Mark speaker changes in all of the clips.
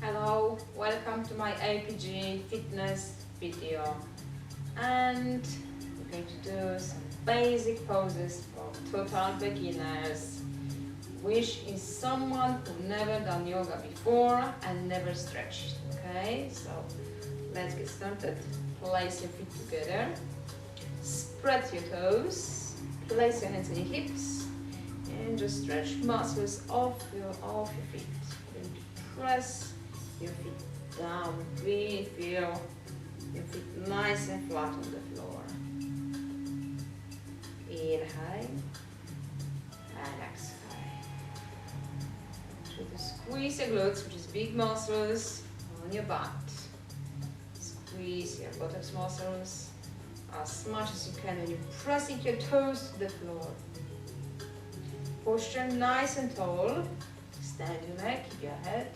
Speaker 1: Hello, welcome to my APG fitness video, and we're going to do some basic poses for total beginners, which is someone who never done yoga before and never stretched. Okay, so let's get started. Place your feet together, spread your toes, place your hands on your hips, and just stretch muscles off your feet. Press your feet down, really feel your feet nice and flat on the floor. Inhale and exhale. Try to squeeze your glutes, which is big muscles on your butt. Squeeze your buttocks muscles as much as you can when you're pressing your toes to the floor. Posture nice and tall. Stand your neck, keep your head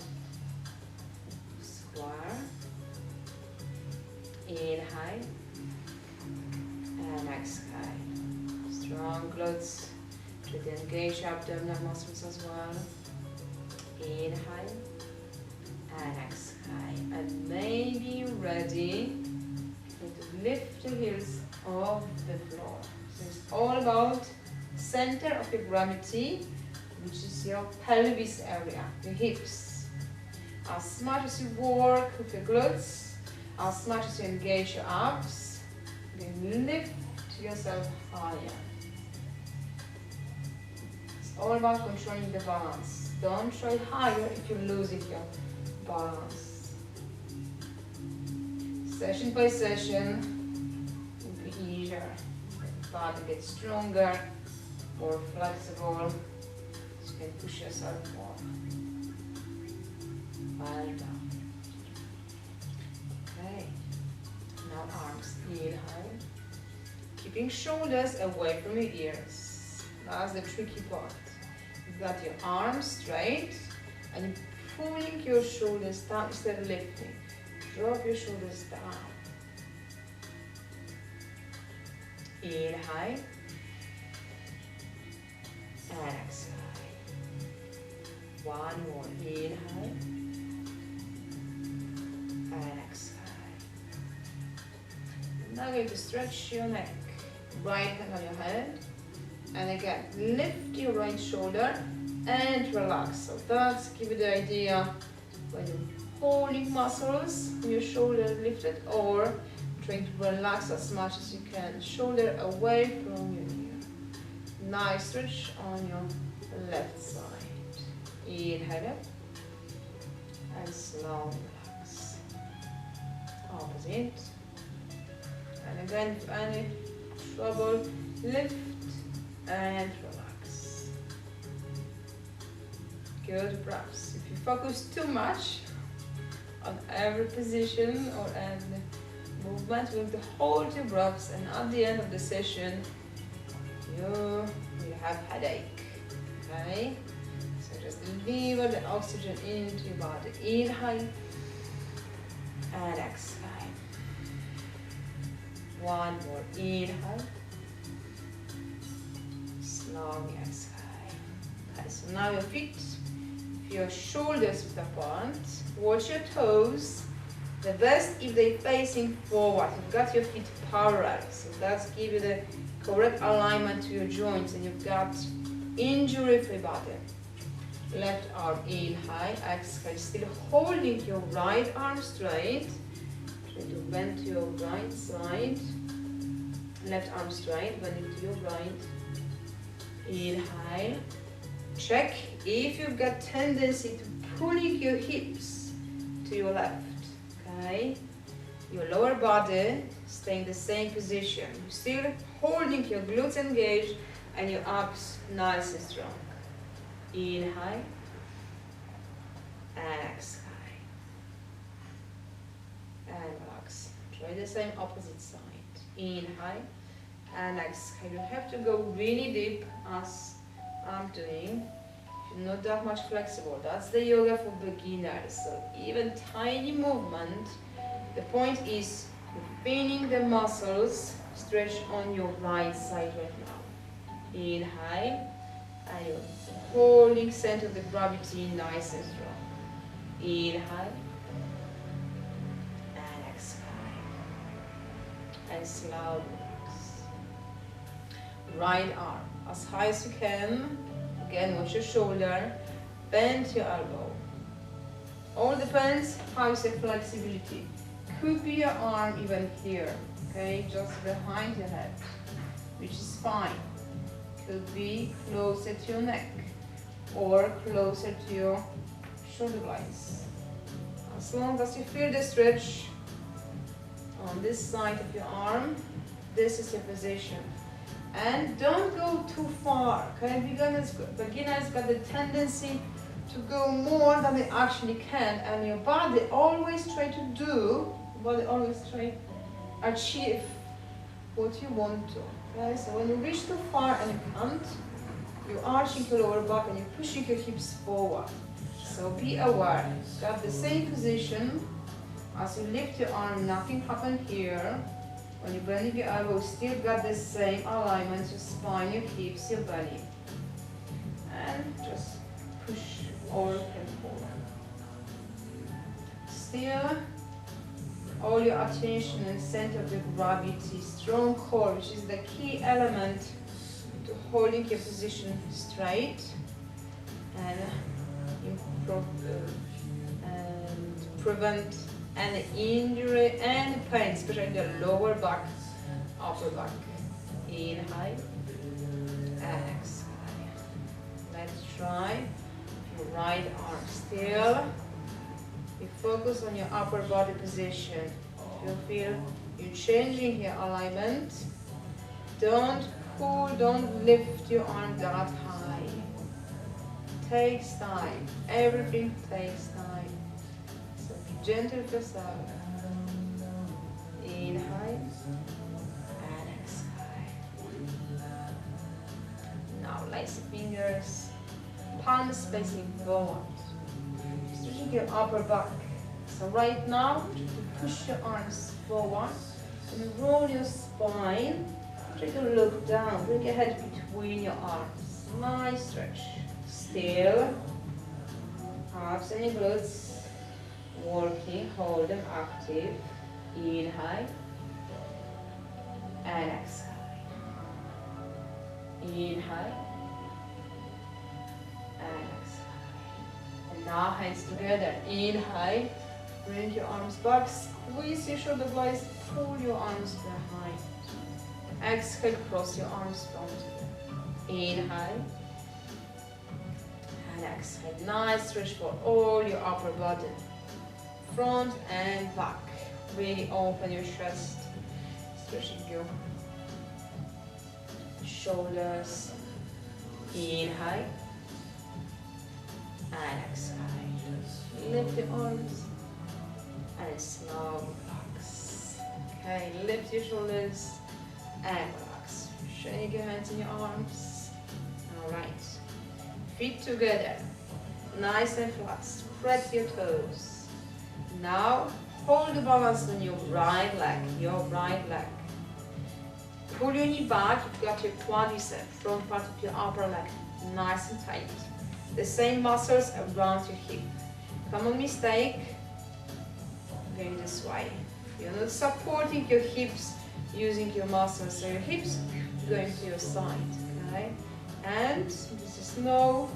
Speaker 1: square. Inhale and exhale. Strong glutes. Try to engage abdominal muscles as well. Inhale and exhale. And maybe you're ready to lift the heels off the floor. So it's all about center of your gravity, which is your pelvis area, your hips. As much as you work with your glutes, as much as you engage your abs, you can lift yourself higher. It's all about controlling the balance. Don't try higher if you're losing your balance. Session by session will be easier. The body gets stronger, more flexible. You can push yourself more. Well done. Okay. Now arms. Inhale. Keeping shoulders away from your ears. That's the tricky part. You've got your arms straight and you're pulling your shoulders down instead of lifting. Drop your shoulders down. Inhale. And exhale. One more. Inhale. And exhale. Now you're going to stretch your neck. Right hand on your head. And again, lift your right shoulder and relax. So that's give you the idea when you're holding muscles, your shoulder lifted, or trying to relax as much as you can. Shoulder away from your ear. Nice stretch on your left side. Inhale up and slowly relax. Opposite. And again, if any trouble, lift and relax. Good breaths. If you focus too much on every position or any movement, you have to hold your breaths, and at the end of the session, you will have headache. Okay? So just deliver the oxygen into your body. Inhale and exhale. One more. Inhale. Slowly exhale. Okay, so now your feet, your shoulders width apart. Watch your toes. The best if they're facing forward. You've got your feet parallel. So that's give you the correct alignment to your joints, and you've got injury-free body. Left arm inhale, exhale, still holding your right arm straight. Try to bend to your right side. Left arm straight, bending to your right. Inhale. Check if you've got tendency to pulling your hips to your left. Okay? Your lower body staying the same position. You're still holding your glutes engaged and your abs nice and strong. Inhale and exhale. And relax. Try the same opposite side. Inhale and exhale. You have to go really deep as I'm doing. You're not that much flexible. That's the yoga for beginners. So even tiny movement, the point is you're feeling the muscles stretch on your right side right now. Inhale and you're holding center of the gravity nice and strong. Inhale. And exhale. And slow relax. Right arm as high as you can. Again, watch your shoulder. Bend your elbow. All depends how is the flexibility. Could be your arm even here, okay, just behind your head, which is fine. Could be closer to your neck or closer to your shoulder blades. As long as you feel the stretch on this side of your arm, this is your position. And don't go too far, okay? Beginners got the tendency to go more than they actually can, and your body always try to achieve what you want to. Okay? So when you reach too far and you can't, you're arching your lower back and you're pushing your hips forward. So be aware. Got the same position. As you lift your arm, nothing happened here. When you bend your elbow, still got the same alignment, your spine, your hips, your belly. And just push or and forward. Still, all your attention and center of the gravity, strong core, which is the key element to holding your position straight and prevent any injury and pain, especially in the lower back, upper back. Inhale and exhale. Let's try your right arm still. You focus on your upper body position. You feel you're changing your alignment. Don't pull, don't lift your arm that high. Takes time. Everything takes time. So be gentle with yourself. Inhale and exhale. Now lace your fingers, palms facing forward. Stretching your upper back. So right now, push your arms forward and roll your spine. Try to look down. Bring your head between your arms. Nice stretch. Still. Abs and your glutes. Working. Hold them active. Inhale. And exhale. Inhale. And exhale. And now hands together. Inhale. Bring your arms back. Squeeze your shoulder blades. Pull your arms behind. Exhale, cross your arms front. Inhale. And exhale. Nice stretch for all your upper body. Front and back. Really open your chest. Stretching your shoulders. Inhale. And exhale. Lift your arms. And slow relax. Okay, lift your shoulders. And relax. Shake your hands in your arms. Alright. Feet together. Nice and flat. Spread your toes. Now, hold the balance on your right leg. Pull your knee back. You've got your quadricep, front part of your upper leg. Nice and tight. The same muscles around your hip. Common mistake. Going this way. You're not supporting your hips using your muscles, so your hips going to your side, okay? And this is no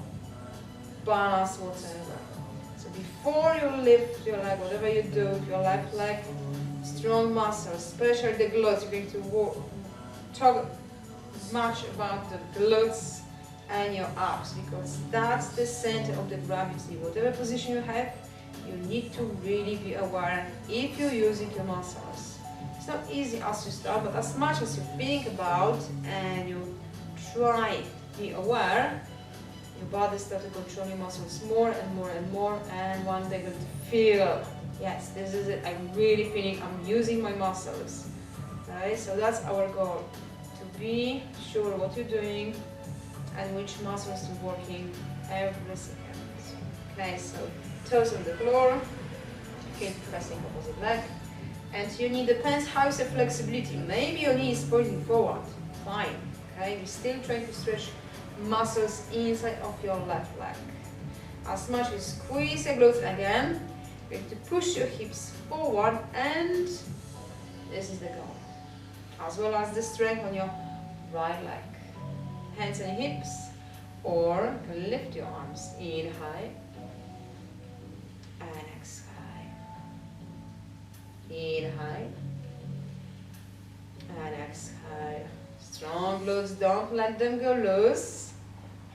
Speaker 1: balance whatsoever. So before you lift your leg, whatever you do with your left leg, strong muscles, especially the glutes. You're going to talk much about the glutes and your abs, because that's the center of the gravity. Whatever position you have, you need to really be aware if you're using your muscles. It's not easy as you start, but as much as you think about and you try to be aware, your body starts to control your muscles more and more and more, and one day you're going to feel, yes, this is it, I'm really feeling I'm using my muscles. Okay, so that's our goal, to be sure what you're doing and which muscles you're working every second. Okay, so toes on the floor, keep pressing opposite leg. And your knee depends how is the flexibility. Maybe your knee is pointing forward. Fine. Okay, you're still trying to stretch muscles inside of your left leg. As much as you squeeze your glutes again, you have to push your hips forward, and this is the goal. As well as the strength on your right leg. Hands on your hips, or lift your arms. In high, and exhale. In high, and exhale. Strong glutes, don't let them go loose.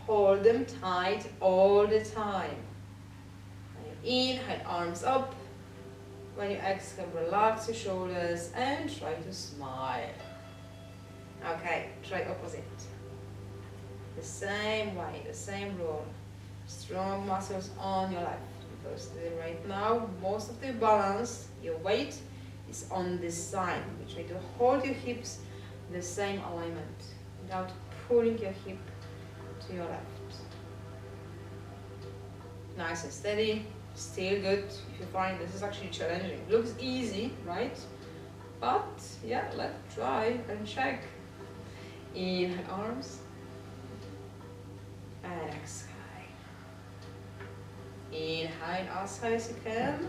Speaker 1: Hold them tight all the time. When you inhale, arms up. When you exhale, relax your shoulders and try to smile. Okay, try opposite. The same way, the same rule. Strong muscles on your left. Because right now, most of the balance, your weight is on this side. You try to hold your hips in the same alignment without pulling your hip to your left. Nice and steady, still good. If you find this is actually challenging, looks easy, right? But yeah, let's try and check. Inhale, arms, and exhale. Inhale as high as you can.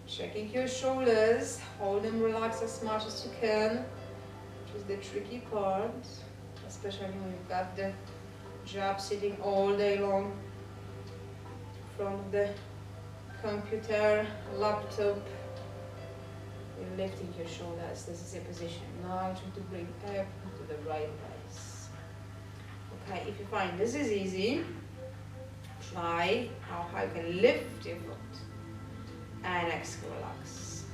Speaker 1: Checking your shoulders, hold them relaxed as much as you can, which is the tricky part, especially when you've got the job sitting all day long from the computer, laptop. You're lifting your shoulders. This is your position. Now try to bring everything to the right place. Okay, if you find this is easy, try how high you can lift your foot and exhale, relax.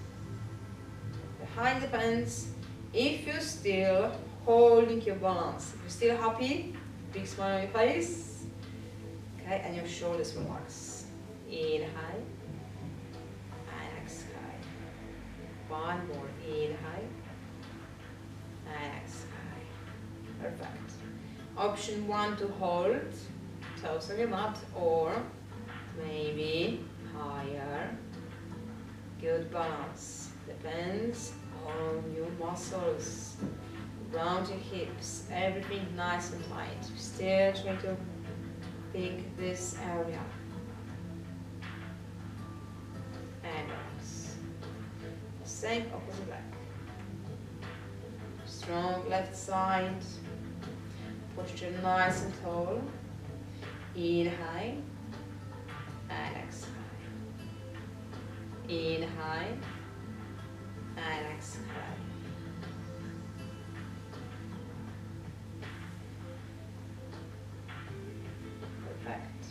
Speaker 1: Behind the pants, if you're still holding your balance, if you're still happy, big smile on your face, okay, and your shoulders relax. Inhale and exhale. One more. Inhale and exhale. Perfect. Option 1 to hold, toes on your mat, or maybe higher. Good balance. Depends on your muscles. Round your hips, everything nice and tight. Still try to pick this area. And relax. Same opposite leg. Strong left side. Posture nice and tall. Inhale and exhale. Inhale and exhale. Perfect.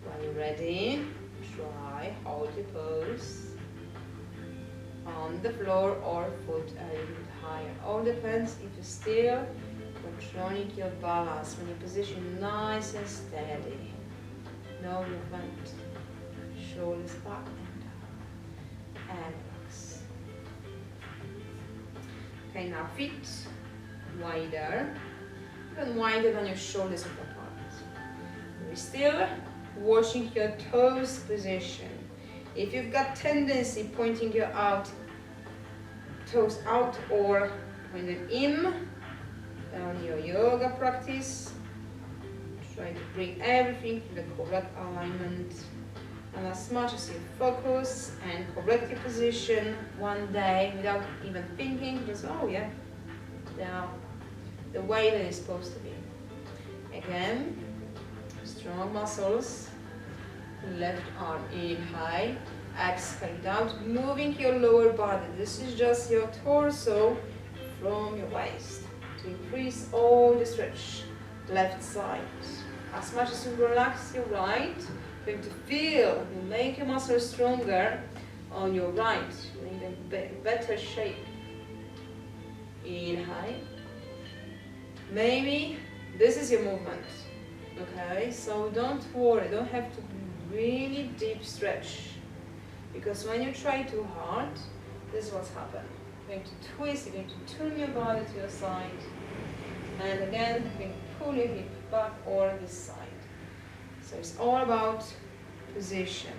Speaker 1: When you're ready, try hold your pose on the floor or foot a little bit higher. All depends if you're still controlling your balance. When you position nice and steady, no movement, shoulders back and down, and relax. Okay, now feet wider, even wider than your shoulders width apart. We're still watching your toes position. If you've got tendency pointing your toes out or pointed in on your yoga practice, try to bring everything to the correct alignment. And as much as you focus and correct your position one day without even thinking, just, oh yeah, the way that it's supposed to be. Again, strong muscles. Left arm in high, exhale without moving your lower body. This is just your torso from your waist to increase all the stretch. Left side. As much as you relax your right, you're going to feel you make your muscles stronger on your right, make them better shape. In high. Maybe this is your movement. Okay, so don't worry, don't have to really deep stretch, because when you try too hard, this is what's happened. You're going to twist, you're going to turn your body to your side, and again, you can pull your hip back or this side. So it's all about position.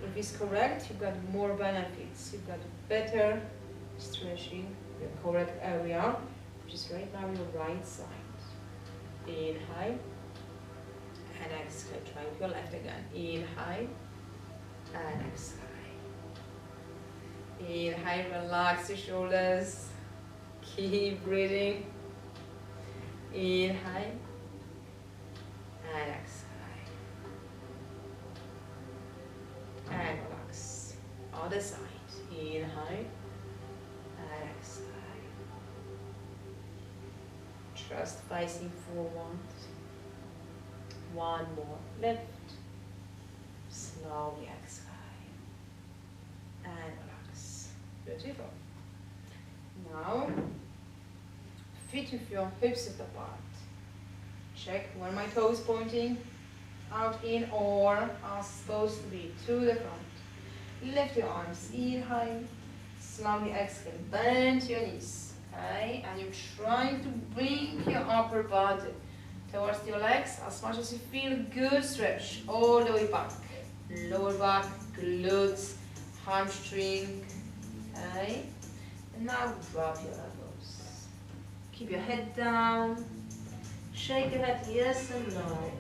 Speaker 1: If it's correct, you've got more benefits. You've got better stretching, the correct area, which is right now your right side. Inhale and exhale. Try with your left again. Inhale and exhale. Inhale, relax your shoulders. Keep breathing. Inhale and exhale. And relax. Other side. Inhale and exhale. Just facing forward. One more. Lift. Slowly exhale. And relax. Beautiful. Now, feet with your hips width apart. Check where my toes pointing out in or are supposed to be to the front. Lift your arms, inhale, slowly exhale, bend your knees, okay? And you're trying to bring your upper body towards your legs as much as you feel. Good stretch all the way back. Lower back, glutes, hamstring, okay? And now drop your elbows. Keep your head down. Shake your head yes and no.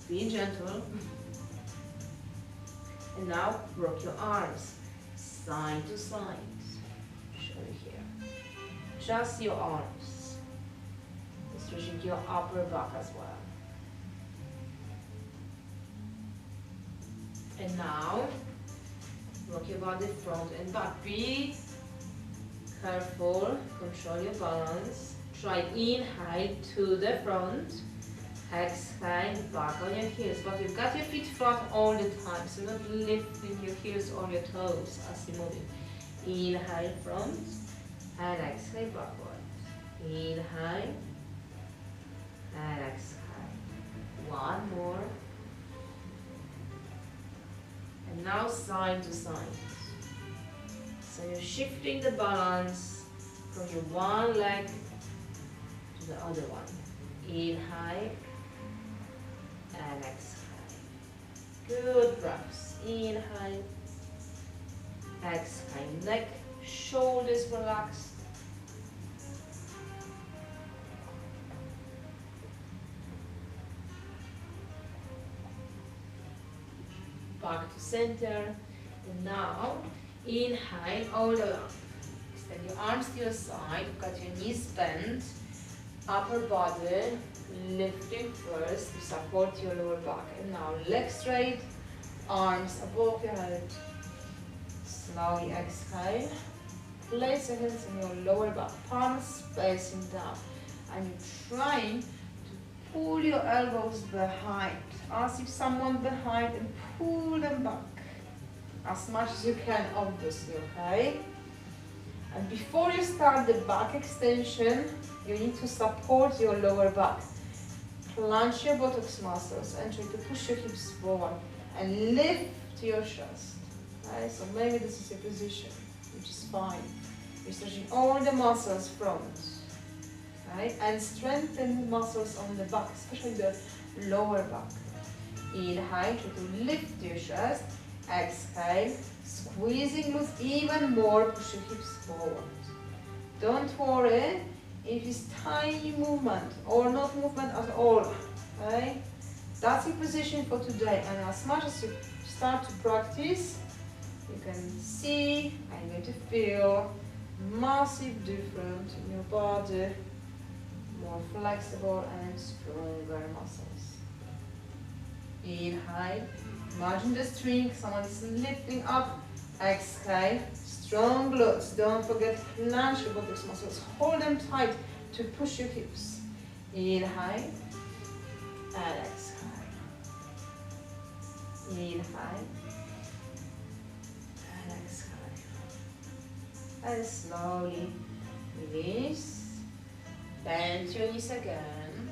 Speaker 1: Be gentle. And now rock your arms side to side. Show you here. Just your arms. Stretching your upper back as well. And now rock your body front and back. Be careful. Control your balance. Try inhale to the front. Exhale back on your heels, but you've got your feet flat all the time, so not lifting your heels or your toes as you're moving. Inhale front and exhale backward. Inhale and exhale. One more. And now side to side. So you're shifting the balance from your one leg to the other one. Inhale and exhale. Good breaths. Inhale, exhale. Neck, shoulders relaxed. Back to center. And now inhale all the way up. Extend your arms to your side. You've got your knees bent. Upper body lifting first to support your lower back. And now legs straight, arms above your head. Slowly exhale. Place your hands on your lower back, palms facing down. And you're trying to pull your elbows behind. As if someone behind and pull them back. As much as you can, obviously, okay? And before you start the back extension, you need to support your lower back. Clench your buttocks muscles and try to push your hips forward and lift your chest. Okay? So maybe this is your position, which is fine. You're stretching all the muscles front. Okay? And strengthen the muscles on the back, especially the lower back. Inhale, try to lift your chest. Exhale, squeezing loose even more, push your hips forward. Don't worry if it's tiny movement or not movement at all. Okay? That's your position for today, and as much as you start to practice, you can see and you're going to feel massive difference in your body, more flexible and stronger muscles. Inhale, imagine the string, someone is lifting up. Exhale, strong glutes. Don't forget, clench your buttocks muscles. Hold them tight to push your hips. Inhale and exhale. Inhale and exhale. And slowly release. Bend your knees again.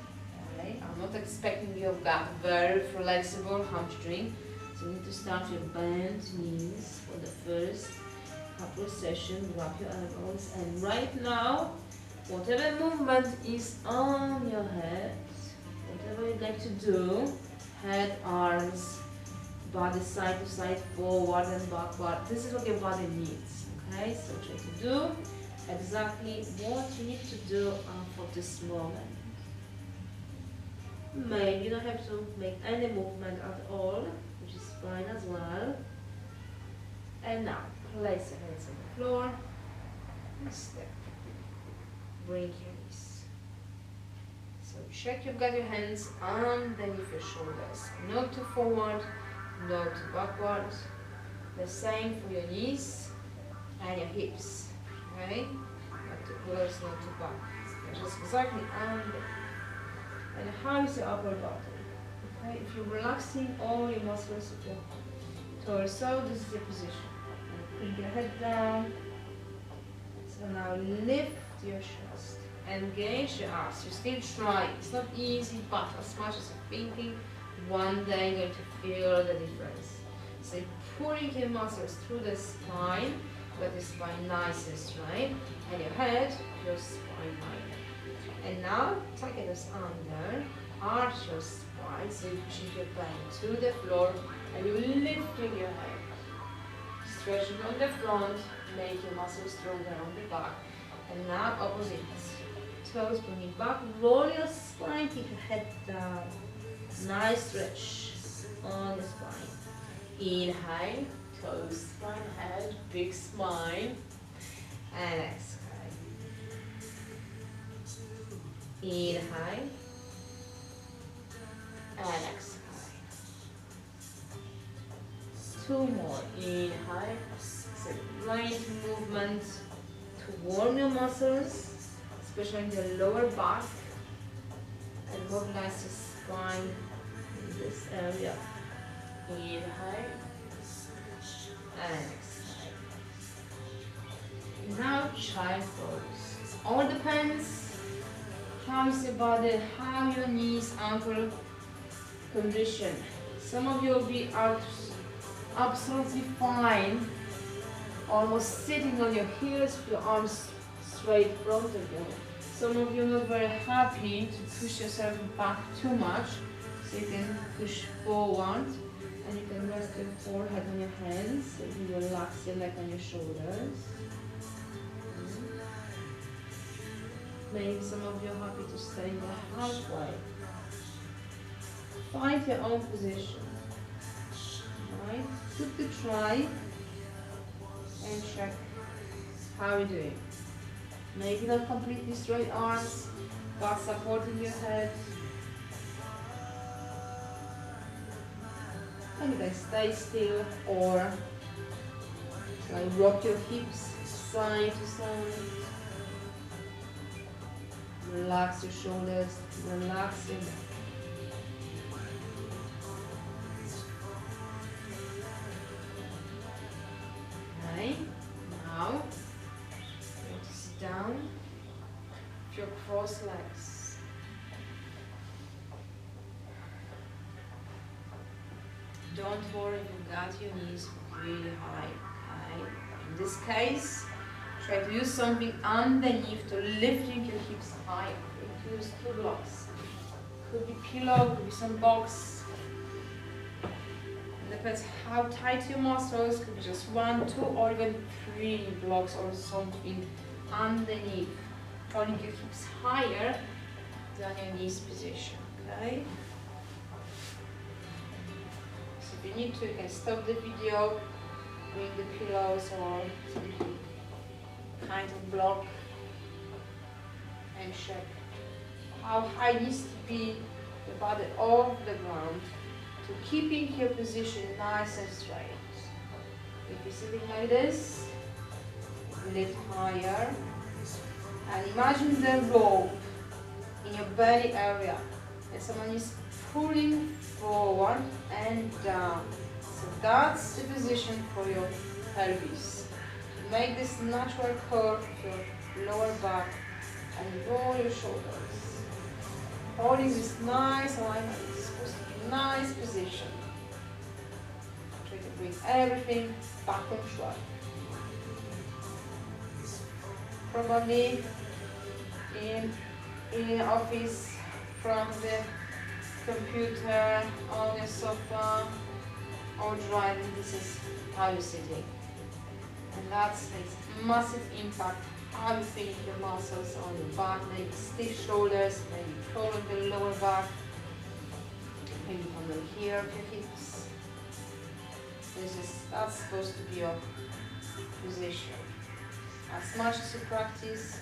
Speaker 1: Okay. I'm not expecting you've got very flexible hamstring. So you need to start with bent knees for the first couple of sessions. Wrap your elbows, and right now, whatever movement is on your head, whatever you'd like to do, head, arms, body side to side, forward and backward. This is what your body needs. Okay, so try to do exactly what you need to do for this moment.
Speaker 2: Maybe you don't have to make any movement at all, which is fine as well. And now, place your hands on the floor and step. Bring your knees. So check you've got your hands underneath your shoulders. Not too forward, not too backward. The same for your knees and your hips. Okay? Not too close, not too back. Just exactly under. And how is your upper body? Okay? If you're relaxing all your muscles of your torso, this is your position. And put your head down. So now lift your chest. Engage your arms. You're still trying. It's not easy, but as much as you're thinking, one day you're going to feel the difference. So you're pulling your muscles through the spine, but the spine nice and straight, and your head, your spine higher. And now, take it as under, arch your spine, so you're pushing your belly to the floor, and you're lifting your head. Stretching on the front, make your muscles stronger on the back. And now opposite. Toes bringing back, roll your spine, keep your head down. Nice stretch on the spine. Inhale, toes, spine, head, big spine. And exhale. Inhale. And exhale. Two more. Inhale. So light movement to warm your muscles, especially in the lower back, and mobilize your spine in this area. Inhale and exhale. Now child pose. All depends how's your body, how your knees, ankle condition. Some of you will be absolutely fine, almost sitting on your heels with your arms straight in front of you. Some of you are not very happy to push yourself back too much, so you can push forward and you can rest your forehead on your hands, so you relax your neck on your shoulders. Maybe some of you are happy to stay there halfway. Find your own position. Right? Took the try and check how you're doing. Maybe not completely straight arms, but supporting your head. And you can stay still or like rock your hips side to side. Relax your shoulders, relax your neck. Okay, now sit down with your crossed legs. Don't worry if you got your knees really high. Okay? In this case, try to use something underneath to lifting your hips higher. You can use two blocks. Could be pillow, could be some box. It depends how tight your muscles. Could be just 1, 2, or even 3 blocks or something underneath. Holding your hips higher than your knees position. Okay? So if you need to, you can stop the video, bring the pillows or something kind of block and check how high needs to be the body off the ground to keeping your position nice and straight. If you're sitting like this, lift higher and imagine the rope in your belly area and someone is pulling forward and down. So that's the position for your pelvis. Make this natural curve with your lower back and roll your shoulders. Holding this nice alignment, it's supposed to be a nice position. Try to bring everything back on track. Probably in your office, from the computer, on the sofa, or driving, this is how you're sitting. And that makes massive impact how you feel the muscles on your back, maybe stiff shoulders, maybe curling the lower back.
Speaker 1: Maybe come over here of your hips. That's supposed to be your position. As much as you practice,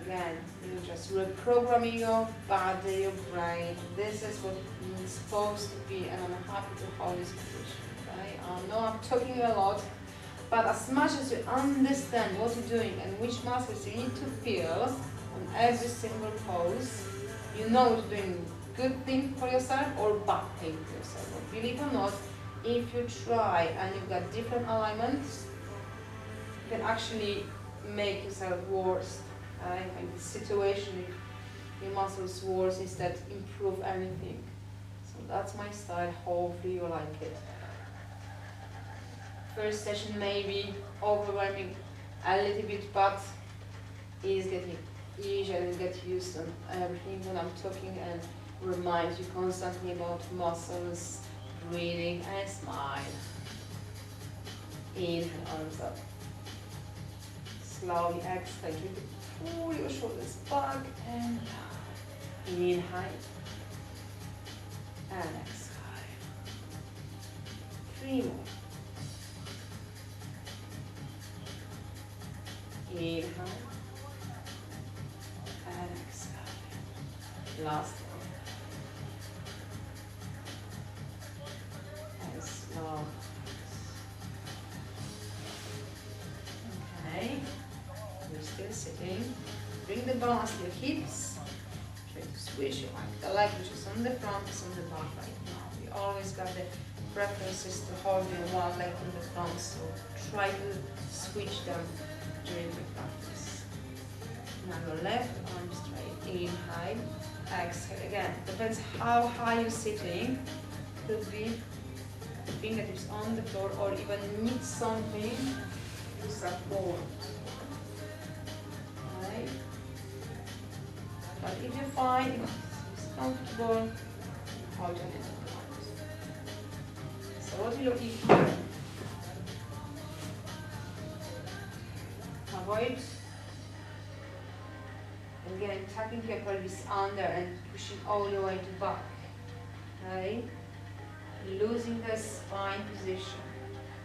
Speaker 1: again, you're just reprogramming your body, your brain. This is what it's supposed to be, and I'm happy to hold this position. Okay? I know I'm talking a lot, but as much as you understand what you're doing and which muscles you need to feel on every single pose, you know what you're doing good thing for yourself or bad thing for yourself. But believe it or not, if you try and you've got different alignments, you can actually make yourself worse. In this situation, if your muscles worse instead improve anything. So that's my style. Hopefully you like it. First session may be overwhelming a little bit, but it's getting easier and get used to everything when I'm talking and remind you constantly about muscles, breathing, and smile. Inhale, arms up. Slowly exhale, pull your shoulders back and down. Inhale and exhale. 3 more. Inhale and exhale. Last one. And slow. Okay. You're still sitting. Bring the balance to your hips. Try to switch your leg. The leg which is on the front is on the back right now. We always got the preferences to hold your one leg in the front, so try to switch them during the practice. Now your left arm straight. Inhale. Exhale. Again, depends how high you're sitting. Could be fingertips on the floor or even need something to support. Okay. But if you find it's comfortable, hold your hands on the arms. So what you're looking for, avoid again tucking your pelvis under and pushing all the way to back. Okay? Losing the spine position.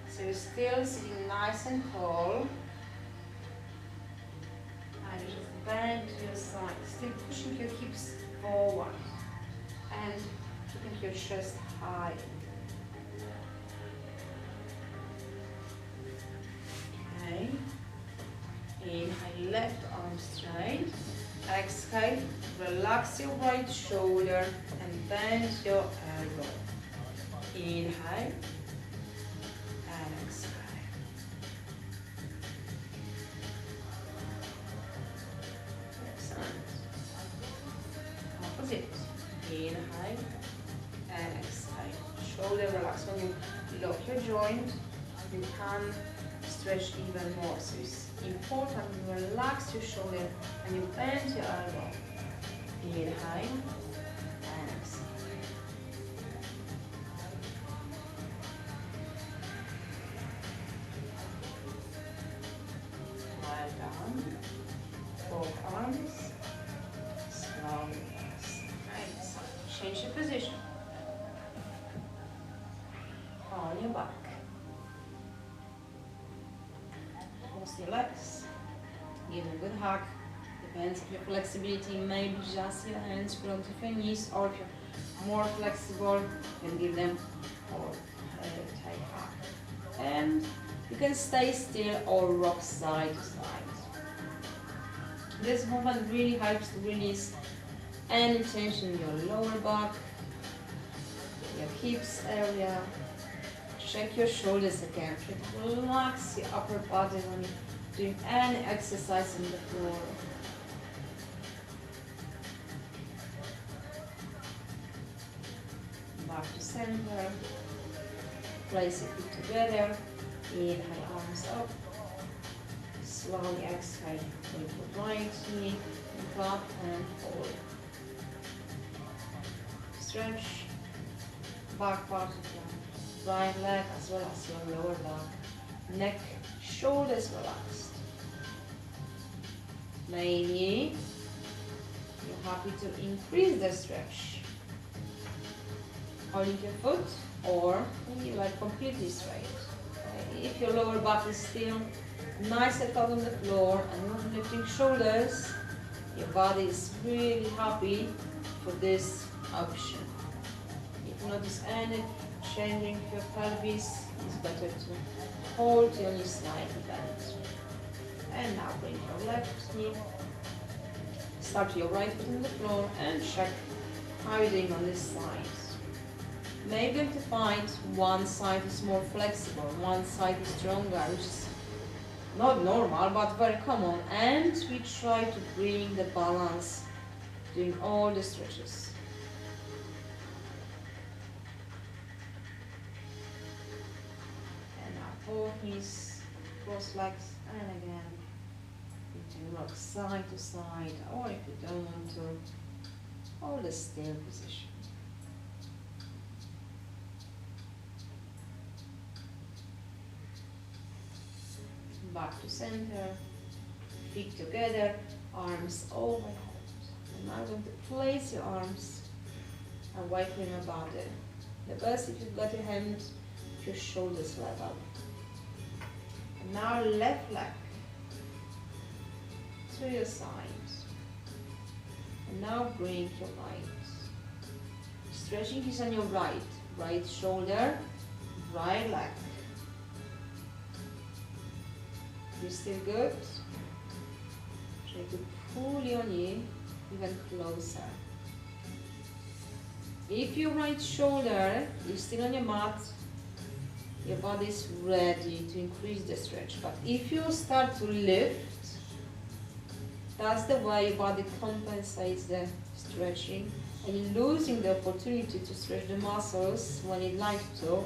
Speaker 1: So you're still sitting nice and tall. And you just bend to your side, still pushing your hips forward and keeping your chest high. Okay. Inhale, left arm straight. Exhale, relax your right shoulder and bend your elbow. Inhale and exhale. Excellent. Opposite. Inhale and exhale. Shoulder relax. When you lock your joint, you can stretch even more. So it's important you relax your shoulder and you bend your elbow. Inhale and exhale. Lie down. Both arms. Slowly rest. Right. Change your position. On your back. Cross your legs. Give a good hug. Depends on your flexibility. Maybe just your hands front of your knees, or if you're more flexible, you can give them or tight hug. And you can stay still or rock side to side. This movement really helps to release any tension in your lower back, your hips area. Check your shoulders again. Try to relax your upper body when you're doing any exercise on the floor. Back to center. Place your feet together. Inhale, arms up. Slowly exhale. With the right knee, clap and hold. Stretch. Back part of your right leg as well as your lower back. Neck, shoulders relaxed. Maybe you're happy to increase the stretch. holding your foot, or you are completely straight. Okay. If your lower back is still nice and flat on the floor and not lifting shoulders, your body is really happy for this option. If you notice any changing your pelvis, it's better to hold your knee slightly bent. And now bring your left knee, start your right foot on the floor and check how you're doing on this side. Maybe to find one side is more flexible, one side is stronger, which is not normal but very common, and we try to bring the balance doing all the stretches. And now both knees, cross legs, and again you can rock side to side, or if you don't want to, hold a still position. Back to center, feet together, arms overhead. And now I'm going to place your arms away from your body. The best if you've got your hands, your shoulders level. And now left leg to your side. And now bring your right. Stretching is on your right shoulder, right leg. You're still good? Try to pull your knee even closer. If your right shoulder is still on your mat, your body is ready to increase the stretch. But if you start to lift, that's the way your body compensates the stretching, and you're losing the opportunity to stretch the muscles when you'd like to,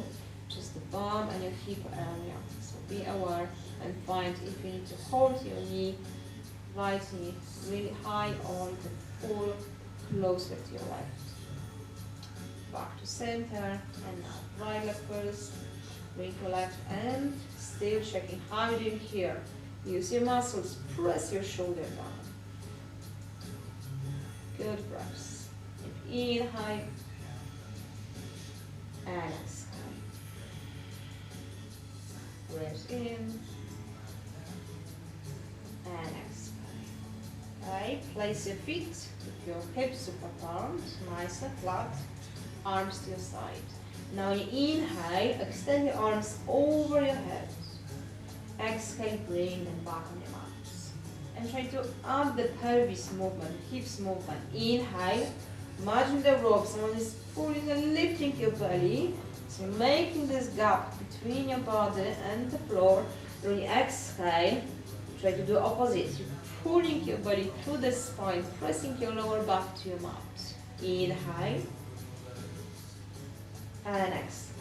Speaker 1: just the bum and your hip area. So be aware and find if you need to hold your knee, right knee really high, or you can pull closer to your left. Back to center, and now right leg first, bring your left, and still checking how you're doing here. Use your muscles, press your shoulder down. Good breaths. Inhale and exhale. Breath in and exhale. Okay, place your feet with your hips apart, nice and flat, arms to your side. Now you inhale, extend your arms over your head. Exhale, bring them back on your arms. And try to add the pelvis movement, hips movement. Inhale, imagine the rope, someone is pulling and lifting your belly. So you're making this gap between your body and the floor. When you exhale, try to do the opposite. You're pulling your body through the spine, pressing your lower back to your mat. Inhale and exhale.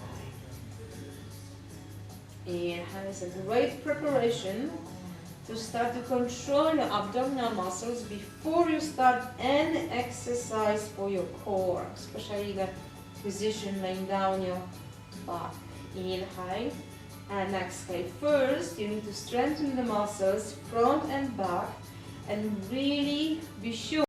Speaker 1: Inhale is a great preparation to start to control your abdominal muscles before you start any exercise for your core, especially the position laying down your back. Inhale and exhale. First, you need to strengthen the muscles front and back, and really be sure